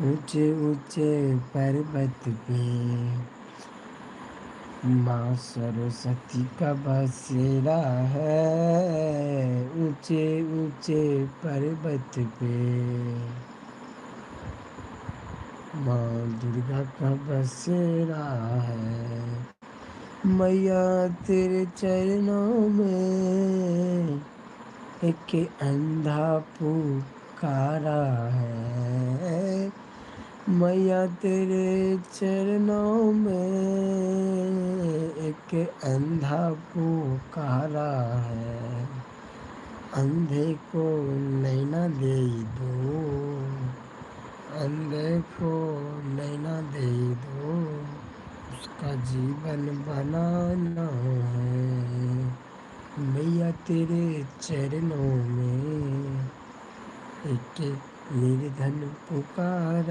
ऊंचे ऊंचे पर्वत पे माँ सरस्वती का बसेरा है। ऊंचे ऊंचे पर्वत पे माँ दुर्गा का बसेरा है। मैया तेरे चरणों में एक अंधा पुकारा है। मैया तेरे चरणों में एक अंधा पुकारा है। अंधे को नैना दे दो, अंधे को नैना दे दो, उसका जीवन बनाना है। मैया तेरे चरणों में एक निर्धन पुकारा